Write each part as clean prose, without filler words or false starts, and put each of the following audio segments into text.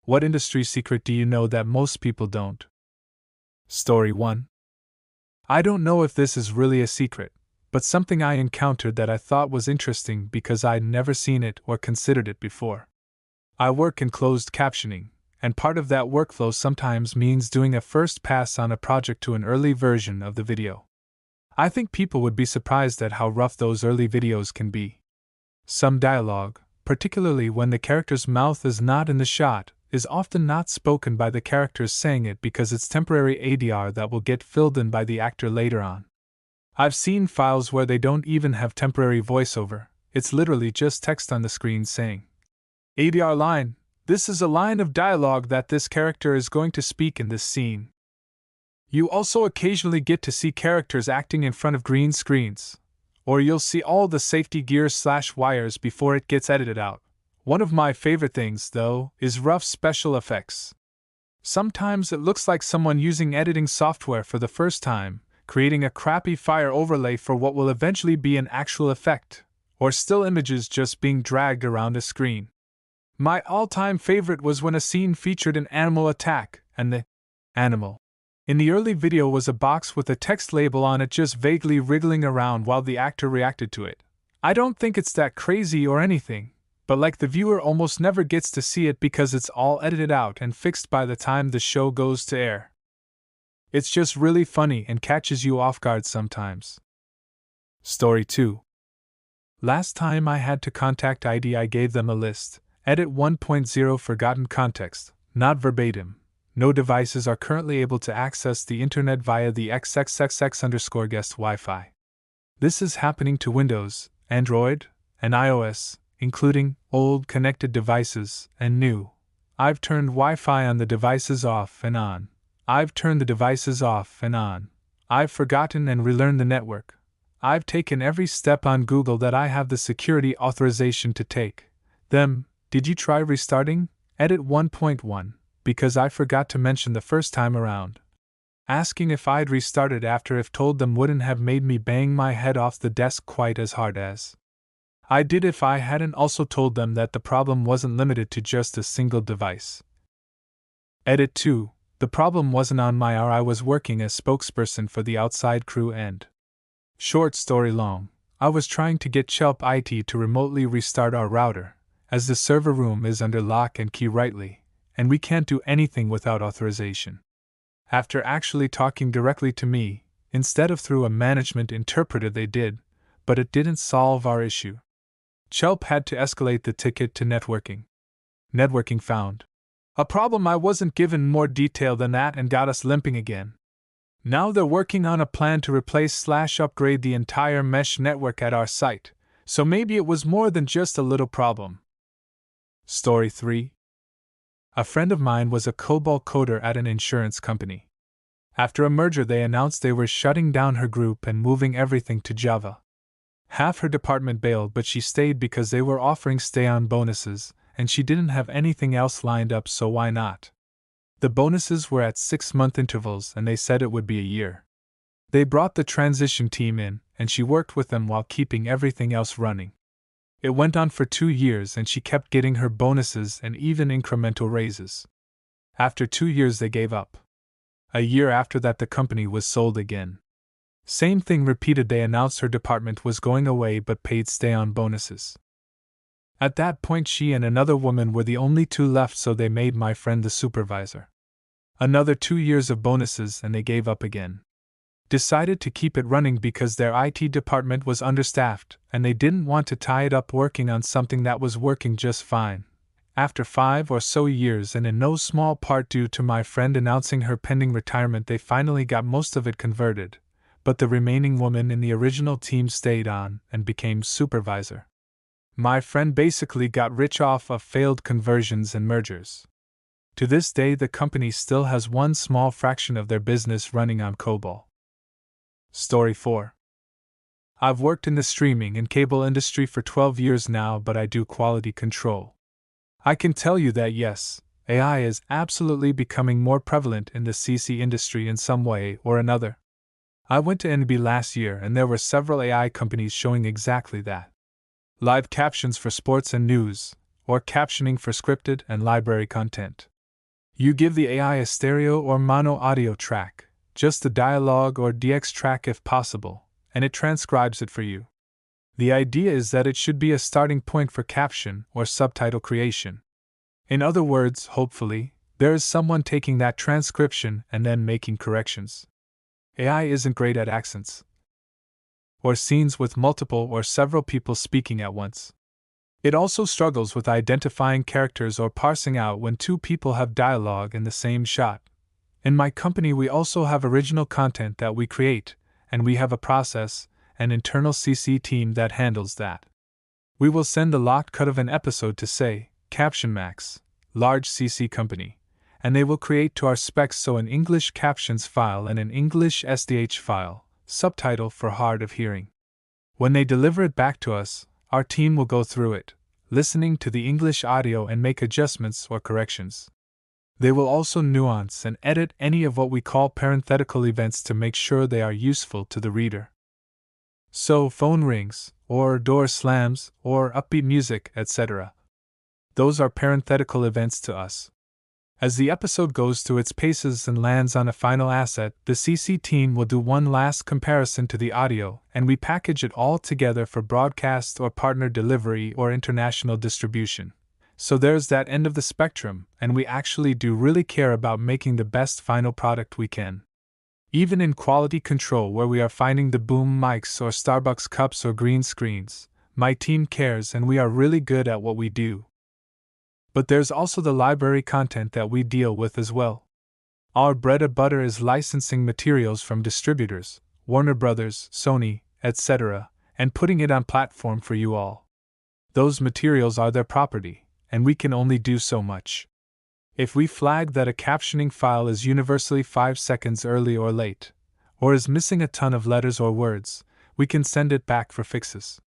What industry secret do you know that most people don't? Story 1. I don't know if this is really a secret, but something I encountered that I thought was interesting because I'd never seen it or considered it before. I work in closed captioning, and part of that workflow sometimes means doing a first pass on a project to an early version of the video. I think people would be surprised at how rough those early videos can be. Some dialogue, particularly when the character's mouth is not in the shot, is often not spoken by the characters saying it because it's temporary ADR that will get filled in by the actor later on. I've seen files where they don't even have temporary voiceover, it's literally just text on the screen saying, ADR line, this is a line of dialogue that this character is going to speak in this scene. You also occasionally get to see characters acting in front of green screens, or you'll see all the safety gear/wires before it gets edited out. One of my favorite things, though, is rough special effects. Sometimes it looks like someone using editing software for the first time, creating a crappy fire overlay for what will eventually be an actual effect, or still images just being dragged around a screen. My all-time favorite was when a scene featured an animal attack, and the animal in the early video was a box with a text label on it just vaguely wriggling around while the actor reacted to it. I don't think it's that crazy or anything, but like the viewer almost never gets to see it because it's all edited out and fixed by the time the show goes to air. It's just really funny and catches you off guard sometimes. Story 2. Last time I had to contact ID, I gave them a list. Edit 1.0 forgotten context, not verbatim. No devices are currently able to access the internet via the XXXX_guest Wi-Fi. This is happening to Windows, Android, and iOS, including old connected devices and new. I've turned Wi-Fi on the devices off and on. I've turned the devices off and on. I've forgotten and relearned the network. I've taken every step on Google that I have the security authorization to take. Did you try restarting? Edit 1.1, because I forgot to mention the first time around. Asking if I'd restarted after if told them wouldn't have made me bang my head off the desk quite as hard as I did if I hadn't also told them that the problem wasn't limited to just a single device. Edit 2. The problem wasn't on my R. I was working as spokesperson for the outside crew and short story long, I was trying to get Chelp IT to remotely restart our router, as the server room is under lock and key rightly, and we can't do anything without authorization. After actually talking directly to me, instead of through a management interpreter they did, but it didn't solve our issue. Chelp had to escalate the ticket to networking. Networking found a problem. I wasn't given more detail than that and got us limping again. Now they're working on a plan to replace/upgrade the entire mesh network at our site, so maybe it was more than just a little problem. Story 3. A friend of mine was a COBOL coder at an insurance company. After a merger, they announced they were shutting down her group and moving everything to Java. Half her department bailed, but she stayed because they were offering stay-on bonuses, and she didn't have anything else lined up, so why not? The bonuses were at 6-month intervals, and they said it would be a year. They brought the transition team in, and she worked with them while keeping everything else running. It went on for 2 years, and she kept getting her bonuses and even incremental raises. After 2 years, they gave up. A year after that, the company was sold again. Same thing repeated. They announced her department was going away but paid stay-on bonuses. At that point, she and another woman were the only two left, so they made my friend the supervisor. Another 2 years of bonuses, and they gave up again. Decided to keep it running because their IT department was understaffed, and they didn't want to tie it up working on something that was working just fine. After 5 or so years, and in no small part due to my friend announcing her pending retirement, they finally got most of it converted, but the remaining woman in the original team stayed on and became supervisor. My friend basically got rich off of failed conversions and mergers. To this day, the company still has one small fraction of their business running on COBOL. Story 4. I've worked in the streaming and cable industry for 12 years now, but I do quality control. I can tell you that yes, AI is absolutely becoming more prevalent in the CC industry in some way or another. I went to NB last year and there were several AI companies showing exactly that. Live captions for sports and news, or captioning for scripted and library content. You give the AI a stereo or mono audio track, just a dialogue or DX track if possible, and it transcribes it for you. The idea is that it should be a starting point for caption or subtitle creation. In other words, hopefully, there is someone taking that transcription and then making corrections. AI isn't great at accents or scenes with multiple or several people speaking at once. It also struggles with identifying characters or parsing out when two people have dialogue in the same shot. In my company, we also have original content that we create, and we have a process, an internal CC team that handles that. We will send a locked cut of an episode to, say, Caption Max, large CC company, and they will create to our specs so an English captions file and an English SDH file, subtitle for hard of hearing. When they deliver it back to us, our team will go through it, listening to the English audio and make adjustments or corrections. They will also nuance and edit any of what we call parenthetical events to make sure they are useful to the reader. So, phone rings, or door slams, or upbeat music, etc. Those are parenthetical events to us. As the episode goes through its paces and lands on a final asset, the CC team will do one last comparison to the audio, and we package it all together for broadcast or partner delivery or international distribution. So there's that end of the spectrum, and we actually do really care about making the best final product we can. Even in quality control, where we are finding the boom mics or Starbucks cups or green screens, my team cares and we are really good at what we do. But there's also the library content that we deal with as well. Our bread and butter is licensing materials from distributors, Warner Brothers, Sony, etc., and putting it on platform for you all. Those materials are their property, and we can only do so much. If we flag that a captioning file is universally 5 seconds early or late, or is missing a ton of letters or words, we can send it back for fixes.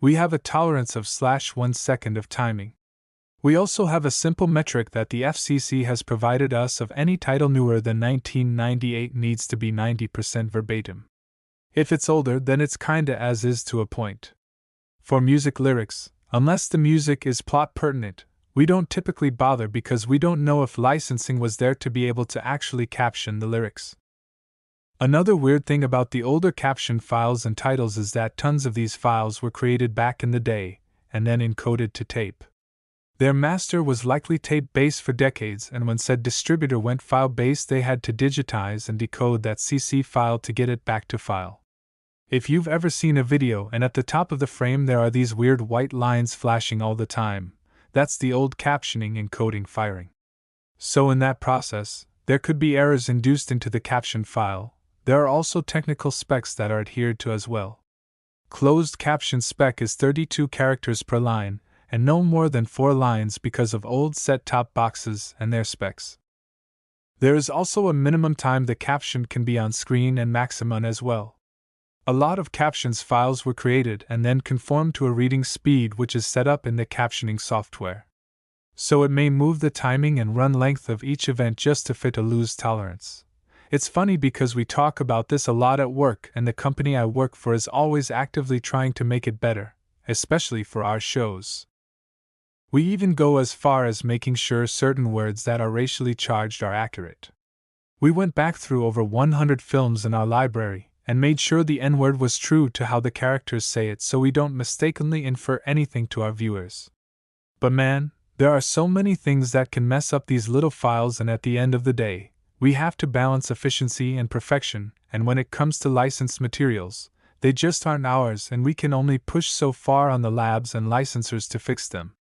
We have a tolerance of /1 second of timing. We also have a simple metric that the FCC has provided us of any title newer than 1998 needs to be 90% verbatim. If it's older, then it's kinda as is to a point. For music lyrics, unless the music is plot pertinent, we don't typically bother because we don't know if licensing was there to be able to actually caption the lyrics. Another weird thing about the older caption files and titles is that tons of these files were created back in the day, and then encoded to tape. Their master was likely tape-based for decades, and when said distributor went file-based, they had to digitize and decode that CC file to get it back to file. If you've ever seen a video and at the top of the frame there are these weird white lines flashing all the time, that's the old captioning encoding firing. So in that process, there could be errors induced into the caption file. There are also technical specs that are adhered to as well. Closed caption spec is 32 characters per line, and no more than 4 lines because of old set-top boxes and their specs. There is also a minimum time the caption can be on screen and maximum as well. A lot of captions files were created and then conformed to a reading speed which is set up in the captioning software. So it may move the timing and run length of each event just to fit a loose tolerance. It's funny because we talk about this a lot at work, and the company I work for is always actively trying to make it better, especially for our shows. We even go as far as making sure certain words that are racially charged are accurate. We went back through over 100 films in our library and made sure the N-word was true to how the characters say it so we don't mistakenly infer anything to our viewers. But man, there are so many things that can mess up these little files, and at the end of the day, we have to balance efficiency and perfection, and when it comes to licensed materials, they just aren't ours and we can only push so far on the labs and licensors to fix them.